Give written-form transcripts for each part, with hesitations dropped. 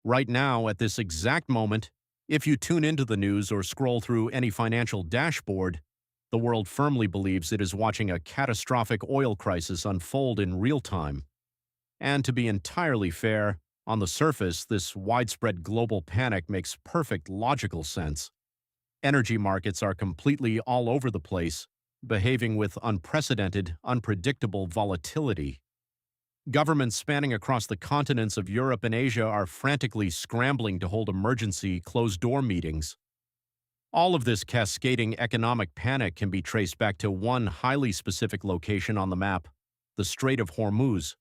Right now, at this exact moment, if you tune into the news or scroll through any financial dashboard, the world firmly believes it is watching a catastrophic oil crisis unfold in real time. And to be entirely fair, on the surface, this widespread global panic makes perfect logical sense. Energy markets are completely all over the place, behaving with unprecedented, unpredictable volatility. Governments spanning across the continents of Europe and Asia are frantically scrambling to hold emergency, closed door meetings. All of this cascading economic panic can be traced back to one highly specific location on the map: the Strait of Hormuz.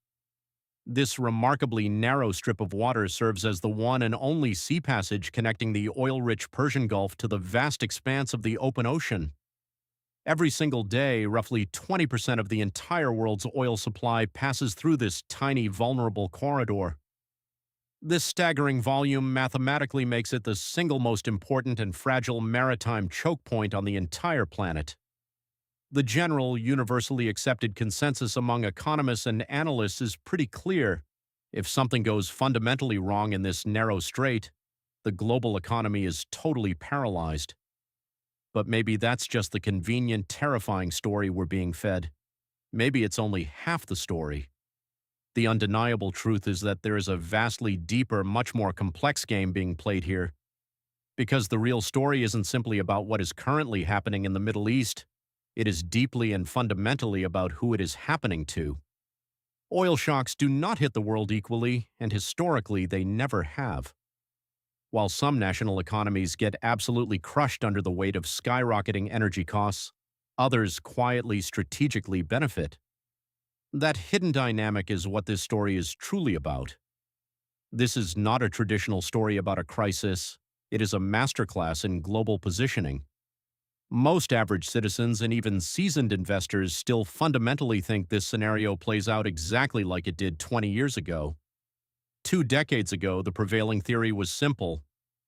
This remarkably narrow strip of water serves as the one and only sea passage connecting the oil-rich Persian Gulf to the vast expanse of the open ocean. Every single day, roughly 20% of the entire world's oil supply passes through this tiny, vulnerable corridor. This staggering volume mathematically makes it the single most important and fragile maritime choke point on the entire planet. The general, universally accepted consensus among economists and analysts is pretty clear. If something goes fundamentally wrong in this narrow strait, the global economy is totally paralyzed. But maybe that's just the convenient, terrifying story we're being fed. Maybe it's only half the story. The undeniable truth is that there is a vastly deeper, much more complex game being played here. Because the real story isn't simply about what is currently happening in the Middle East. It is deeply and fundamentally about who it is happening to. Oil shocks do not hit the world equally, and historically they never have. While some national economies get absolutely crushed under the weight of skyrocketing energy costs, others quietly, strategically benefit. That hidden dynamic is what this story is truly about. This is not a traditional story about a crisis. It is a masterclass in global positioning. Most average citizens and even seasoned investors still fundamentally think this scenario plays out exactly like it did 20 years ago. 2 decades ago, the prevailing theory was simple: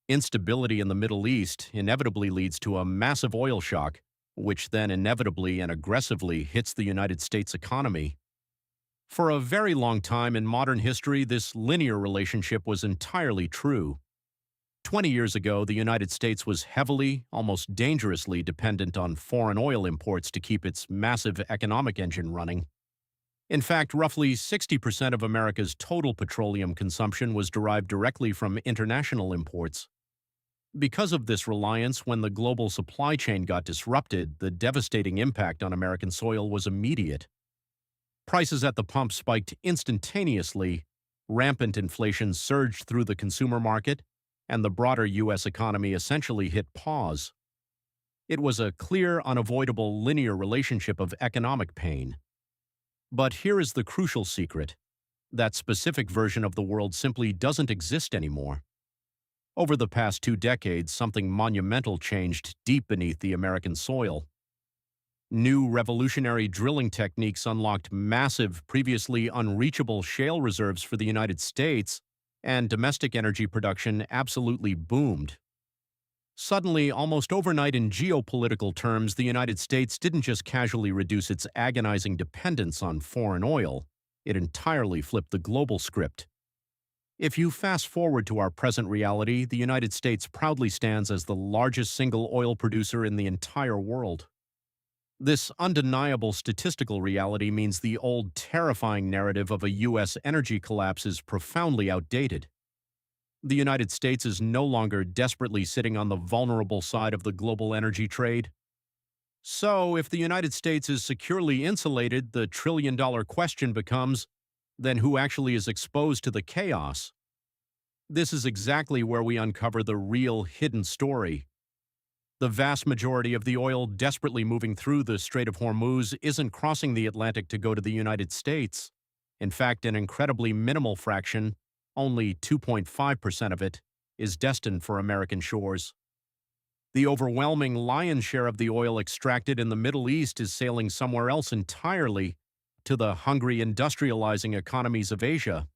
instability in the Middle East inevitably leads to a massive oil shock, which then inevitably and aggressively hits the United States economy. For a very long time in modern history, this linear relationship was entirely true. 20 years ago, the United States was heavily, almost dangerously dependent on foreign oil imports to keep its massive economic engine running. In fact, roughly 60% of America's total petroleum consumption was derived directly from international imports. Because of this reliance, when the global supply chain got disrupted, the devastating impact on American soil was immediate. Prices at the pump spiked instantaneously, rampant inflation surged through the consumer market, and the broader U.S. economy essentially hit pause. It was a clear, unavoidable linear relationship of economic pain. But here is the crucial secret: that specific version of the world simply doesn't exist anymore. Over the past 2 decades, something monumental changed deep beneath the American soil. New revolutionary drilling techniques unlocked massive, previously unreachable shale reserves for the United States, and domestic energy production absolutely boomed. Suddenly, almost overnight in geopolitical terms, the United States didn't just casually reduce its agonizing dependence on foreign oil, it entirely flipped the global script. If you fast forward to our present reality, the United States proudly stands as the largest single oil producer in the entire world. This undeniable statistical reality means the old, terrifying narrative of a U.S. energy collapse is profoundly outdated. The United States is no longer desperately sitting on the vulnerable side of the global energy trade. So, if the United States is securely insulated, the trillion-dollar question becomes, then who actually is exposed to the chaos? This is exactly where we uncover the real, hidden story. The vast majority of the oil desperately moving through the Strait of Hormuz isn't crossing the Atlantic to go to the United States. In fact, an incredibly minimal fraction, only 2.5% of it, is destined for American shores. The overwhelming lion's share of the oil extracted in the Middle East is sailing somewhere else entirely, to the hungry, industrializing economies of Asia.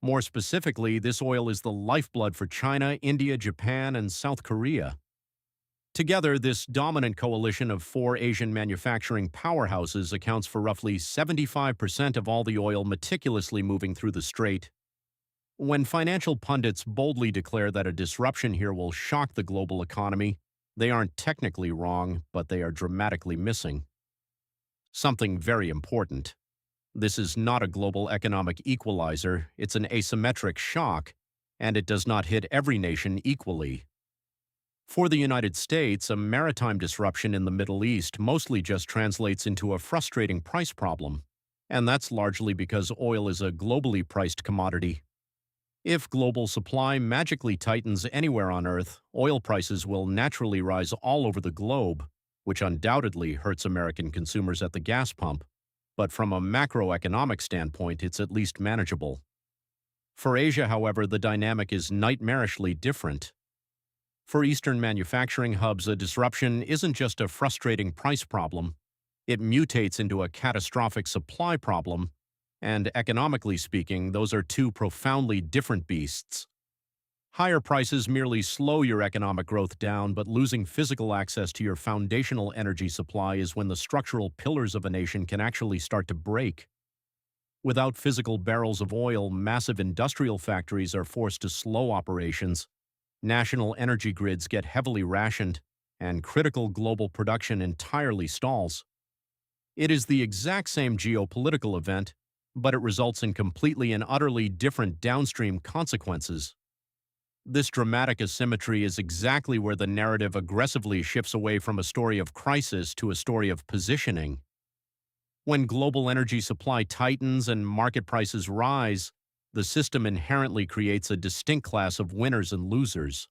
More specifically, this oil is the lifeblood for China, India, Japan, and South Korea. Together, this dominant coalition of 4 Asian manufacturing powerhouses accounts for roughly 75% of all the oil meticulously moving through the strait. When financial pundits boldly declare that a disruption here will shock the global economy, they aren't technically wrong, but they are dramatically missing something very important. This is not a global economic equalizer, it's an asymmetric shock, and it does not hit every nation equally. For the United States, a maritime disruption in the Middle East mostly just translates into a frustrating price problem, and that's largely because oil is a globally priced commodity. If global supply magically tightens anywhere on Earth, oil prices will naturally rise all over the globe, which undoubtedly hurts American consumers at the gas pump. But from a macroeconomic standpoint, it's at least manageable. For Asia, however, the dynamic is nightmarishly different. For Eastern manufacturing hubs, a disruption isn't just a frustrating price problem. It mutates into a catastrophic supply problem, and economically speaking, those are two profoundly different beasts. Higher prices merely slow your economic growth down, but losing physical access to your foundational energy supply is when the structural pillars of a nation can actually start to break. Without physical barrels of oil, massive industrial factories are forced to slow operations, national energy grids get heavily rationed, and critical global production entirely stalls. It is the exact same geopolitical event, but it results in completely and utterly different downstream consequences. This dramatic asymmetry is exactly where the narrative aggressively shifts away from a story of crisis to a story of positioning. When global energy supply tightens and market prices rise, the system inherently creates a distinct class of winners and losers.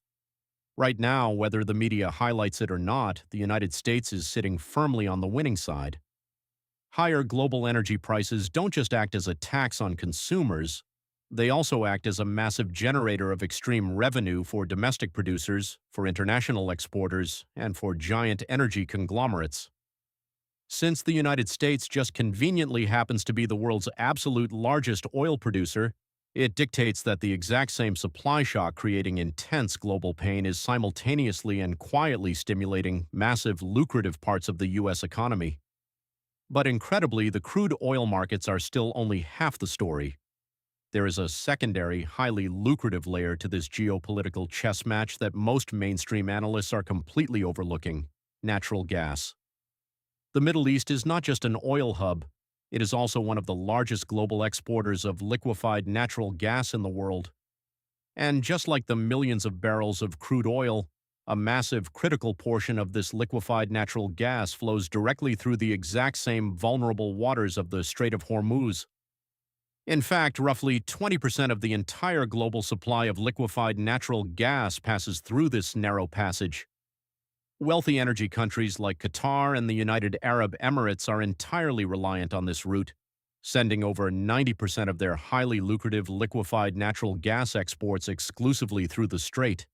Right now, whether the media highlights it or not, the United States is sitting firmly on the winning side. Higher global energy prices don't just act as a tax on consumers, they also act as a massive generator of extreme revenue for domestic producers, for international exporters, and for giant energy conglomerates. Since the United States just conveniently happens to be the world's absolute largest oil producer, it dictates that the exact same supply shock creating intense global pain is simultaneously and quietly stimulating massive lucrative parts of the U.S. economy. But incredibly, the crude oil markets are still only half the story. There is a secondary, highly lucrative layer to this geopolitical chess match that most mainstream analysts are completely overlooking: natural gas. The Middle East is not just an oil hub, it is also one of the largest global exporters of liquefied natural gas in the world. And just like the millions of barrels of crude oil, a massive critical portion of this liquefied natural gas flows directly through the exact same vulnerable waters of the Strait of Hormuz. In fact, roughly 20% of the entire global supply of liquefied natural gas passes through this narrow passage. Wealthy energy countries like Qatar and the United Arab Emirates are entirely reliant on this route, sending over 90% of their highly lucrative liquefied natural gas exports exclusively through the strait.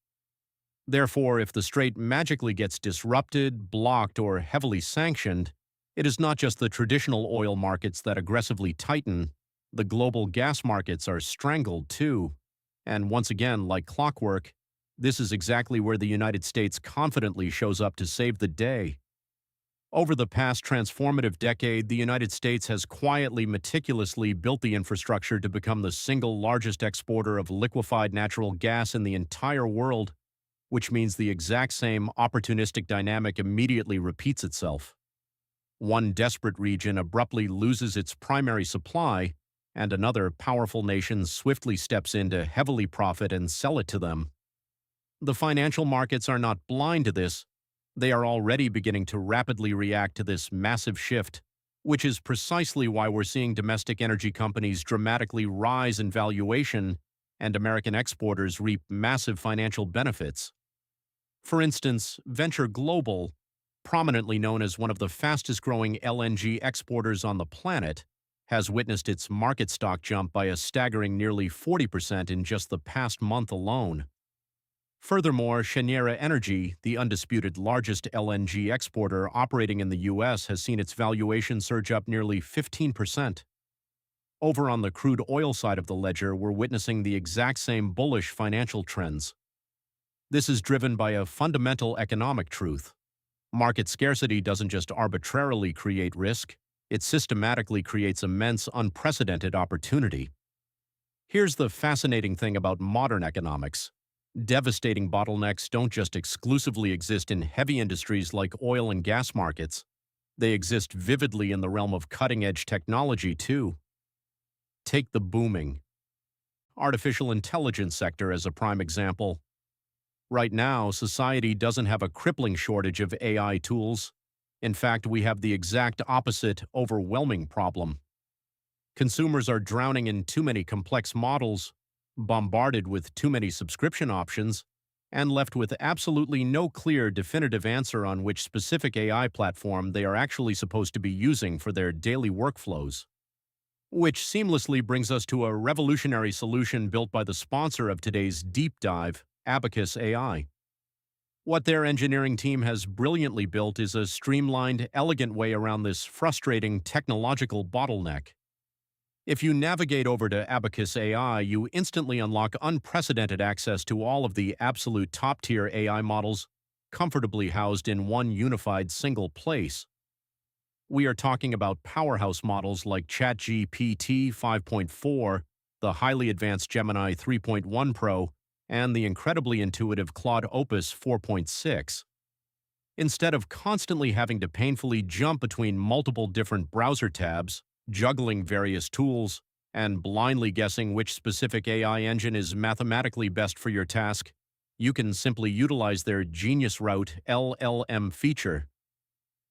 Therefore, if the strait magically gets disrupted, blocked, or heavily sanctioned, it is not just the traditional oil markets that aggressively tighten. The global gas markets are strangled too. And once again, like clockwork, this is exactly where the United States confidently shows up to save the day. Over the past transformative decade, the United States has quietly, meticulously built the infrastructure to become the single largest exporter of liquefied natural gas in the entire world, which means the exact same opportunistic dynamic immediately repeats itself. One desperate region abruptly loses its primary supply, and another powerful nation swiftly steps in to heavily profit and sell it to them. The financial markets are not blind to this. They are already beginning to rapidly react to this massive shift, which is precisely why we're seeing domestic energy companies dramatically rise in valuation and American exporters reap massive financial benefits. For instance, Venture Global, prominently known as one of the fastest-growing LNG exporters on the planet, has witnessed its market stock jump by a staggering nearly 40% in just the past month alone. Furthermore, Cheniere Energy, the undisputed largest LNG exporter operating in the U.S., has seen its valuation surge up nearly 15%. Over on the crude oil side of the ledger, we're witnessing the exact same bullish financial trends. This is driven by a fundamental economic truth. Market scarcity doesn't just arbitrarily create risk, it systematically creates immense, unprecedented opportunity. Here's the fascinating thing about modern economics. Devastating bottlenecks don't just exclusively exist in heavy industries like oil and gas markets. They exist vividly in the realm of cutting-edge technology, too. Take the booming artificial intelligence sector as a prime example. Right now, society doesn't have a crippling shortage of AI tools. In fact, we have the exact opposite, overwhelming problem. Consumers are drowning in too many complex models, bombarded with too many subscription options, and left with absolutely no clear, definitive answer on which specific AI platform they are actually supposed to be using for their daily workflows. Which seamlessly brings us to a revolutionary solution built by the sponsor of today's deep dive, Abacus AI. What their engineering team has brilliantly built is a streamlined, elegant way around this frustrating technological bottleneck. If you navigate over to Abacus AI, you instantly unlock unprecedented access to all of the absolute top-tier AI models, comfortably housed in one unified single place. We are talking about powerhouse models like ChatGPT 5.4, the highly advanced Gemini 3.1 Pro, and the incredibly intuitive Claude Opus 4.6. Instead of constantly having to painfully jump between multiple different browser tabs, juggling various tools, and blindly guessing which specific AI engine is mathematically best for your task, you can simply utilize their Genius Route LLM feature.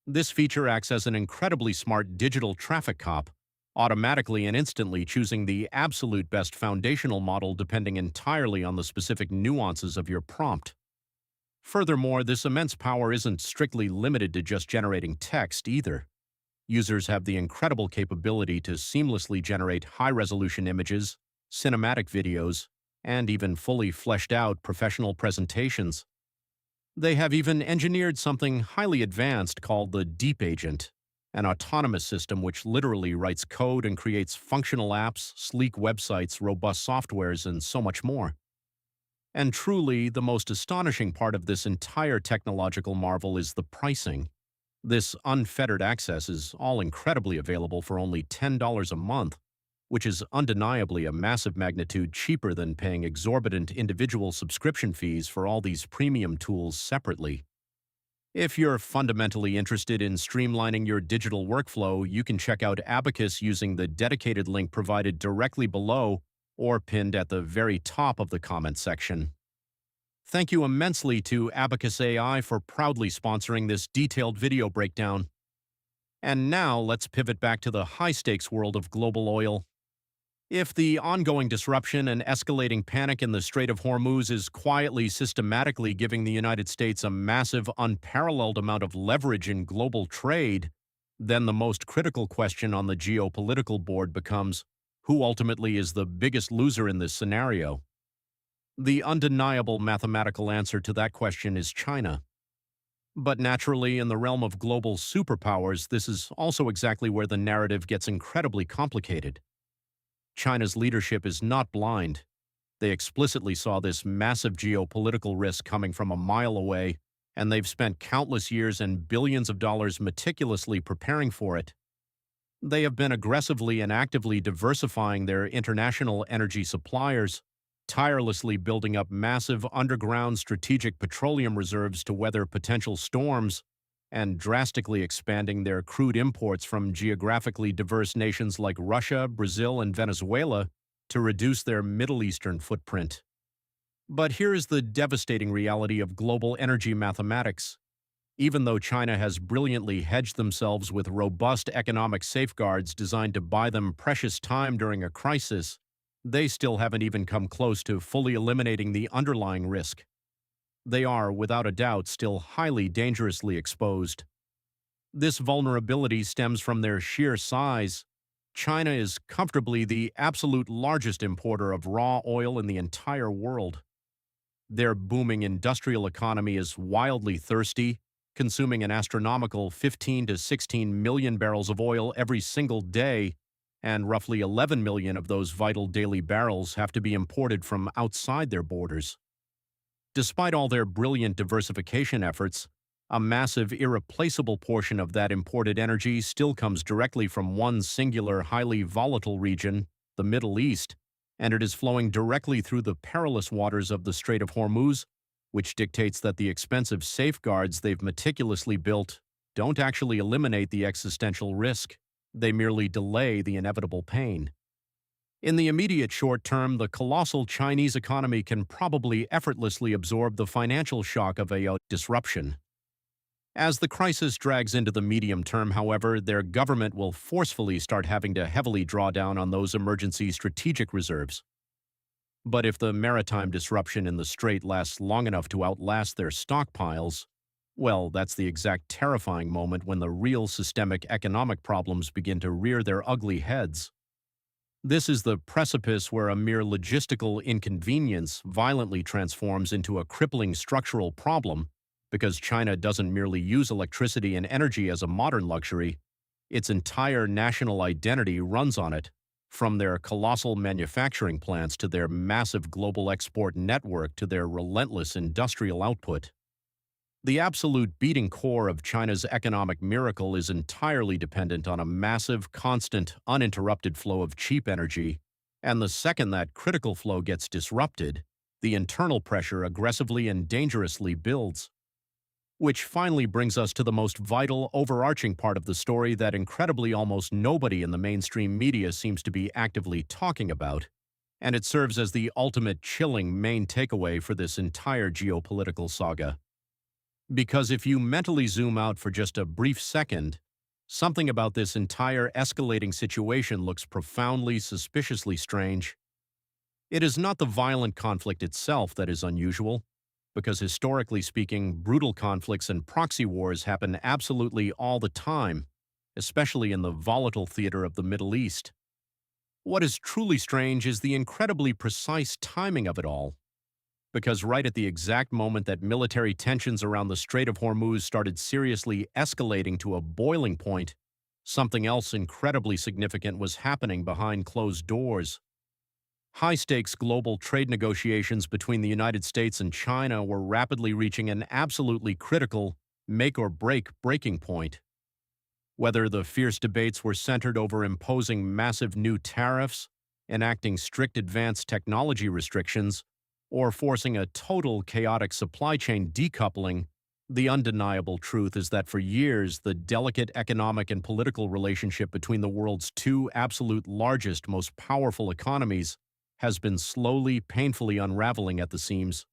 This feature acts as an incredibly smart digital traffic cop, automatically and instantly choosing the absolute best foundational model depending entirely on the specific nuances of your prompt. Furthermore, this immense power isn't strictly limited to just generating text either. Users have the incredible capability to seamlessly generate high-resolution images, cinematic videos, and even fully fleshed-out professional presentations. They have even engineered something highly advanced called the Deep Agent, an autonomous system which literally writes code and creates functional apps, sleek websites, robust softwares, and so much more. And truly, the most astonishing part of this entire technological marvel is the pricing. This unfettered access is all incredibly available for only $10 a month, which is undeniably a massive magnitude cheaper than paying exorbitant individual subscription fees for all these premium tools separately. If you're fundamentally interested in streamlining your digital workflow, you can check out Abacus using the dedicated link provided directly below or pinned at the very top of the comment section. Thank you immensely to Abacus AI for proudly sponsoring this detailed video breakdown. And now let's pivot back to the high-stakes world of global oil. If the ongoing disruption and escalating panic in the Strait of Hormuz is quietly, systematically giving the United States a massive, unparalleled amount of leverage in global trade, then the most critical question on the geopolitical board becomes, who ultimately is the biggest loser in this scenario? The undeniable mathematical answer to that question is China. But naturally, in the realm of global superpowers, this is also exactly where the narrative gets incredibly complicated. China's leadership is not blind. They explicitly saw this massive geopolitical risk coming from a mile away, and they've spent countless years and billions of dollars meticulously preparing for it. They have been aggressively and actively diversifying their international energy suppliers, tirelessly building up massive underground strategic petroleum reserves to weather potential storms, and drastically expanding their crude imports from geographically diverse nations like Russia, Brazil, and Venezuela to reduce their Middle Eastern footprint. But here is the devastating reality of global energy mathematics. Even though China has brilliantly hedged themselves with robust economic safeguards designed to buy them precious time during a crisis, they still haven't even come close to fully eliminating the underlying risk. They are, without a doubt, still highly dangerously exposed. This vulnerability stems from their sheer size. China is comfortably the absolute largest importer of raw oil in the entire world. Their booming industrial economy is wildly thirsty, consuming an astronomical 15 to 16 million barrels of oil every single day, and roughly 11 million of those vital daily barrels have to be imported from outside their borders. Despite all their brilliant diversification efforts, a massive, irreplaceable portion of that imported energy still comes directly from one singular, highly volatile region, the Middle East, and it is flowing directly through the perilous waters of the Strait of Hormuz, which dictates that the expensive safeguards they've meticulously built don't actually eliminate the existential risk. They merely delay the inevitable pain. In the immediate short term, the colossal Chinese economy can probably effortlessly absorb the financial shock of a disruption. As the crisis drags into the medium term, however, their government will forcefully start having to heavily draw down on those emergency strategic reserves. But if the maritime disruption in the strait lasts long enough to outlast their stockpiles, well, that's the exact terrifying moment when the real systemic economic problems begin to rear their ugly heads. This is the precipice where a mere logistical inconvenience violently transforms into a crippling structural problem, because China doesn't merely use electricity and energy as a modern luxury, its entire national identity runs on it, from their colossal manufacturing plants to their massive global export network to their relentless industrial output. The absolute beating core of China's economic miracle is entirely dependent on a massive, constant, uninterrupted flow of cheap energy, and the second that critical flow gets disrupted, the internal pressure aggressively and dangerously builds. Which finally brings us to the most vital, overarching part of the story that incredibly almost nobody in the mainstream media seems to be actively talking about, and it serves as the ultimate chilling main takeaway for this entire geopolitical saga. Because if you mentally zoom out for just a brief second, something about this entire escalating situation looks profoundly, suspiciously strange. It is not the violent conflict itself that is unusual, because historically speaking, brutal conflicts and proxy wars happen absolutely all the time, especially in the volatile theater of the Middle East. What is truly strange is the incredibly precise timing of it all, because right at the exact moment that military tensions around the Strait of Hormuz started seriously escalating to a boiling point, something else incredibly significant was happening behind closed doors. High-stakes global trade negotiations between the United States and China were rapidly reaching an absolutely critical make-or-break breaking point. Whether the fierce debates were centered over imposing massive new tariffs, enacting strict advanced technology restrictions, or forcing a total chaotic supply chain decoupling, the undeniable truth is that for years the delicate economic and political relationship between the world's two absolute largest, most powerful economies has been slowly, painfully unraveling at the seams.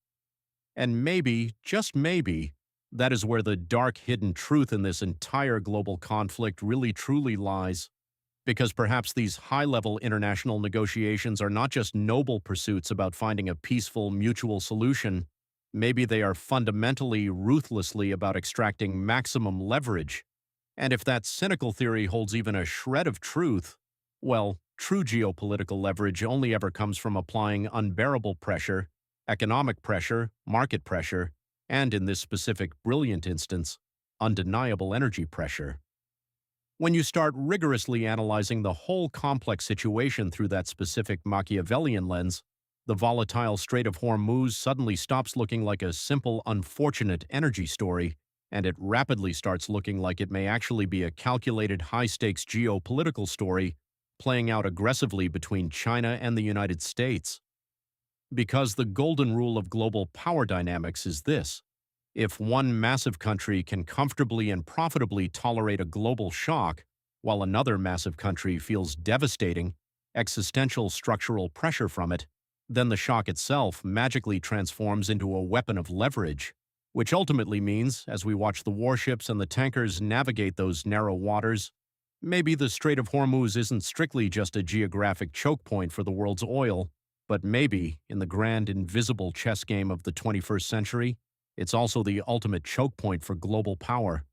And maybe, just maybe, that is where the dark hidden truth in this entire global conflict really truly lies. Because perhaps these high-level international negotiations are not just noble pursuits about finding a peaceful, mutual solution. Maybe they are fundamentally, ruthlessly about extracting maximum leverage. And if that cynical theory holds even a shred of truth, well, true geopolitical leverage only ever comes from applying unbearable pressure, economic pressure, market pressure, and in this specific brilliant instance, undeniable energy pressure. When you start rigorously analyzing the whole complex situation through that specific Machiavellian lens, the volatile Strait of Hormuz suddenly stops looking like a simple, unfortunate energy story, and it rapidly starts looking like it may actually be a calculated high-stakes geopolitical story playing out aggressively between China and the United States. Because the golden rule of global power dynamics is this: if one massive country can comfortably and profitably tolerate a global shock, while another massive country feels devastating, existential structural pressure from it, then the shock itself magically transforms into a weapon of leverage, which ultimately means, as we watch the warships and the tankers navigate those narrow waters, maybe the Strait of Hormuz isn't strictly just a geographic choke point for the world's oil, but maybe, in the grand invisible chess game of the 21st century, it's also the ultimate choke point for global power.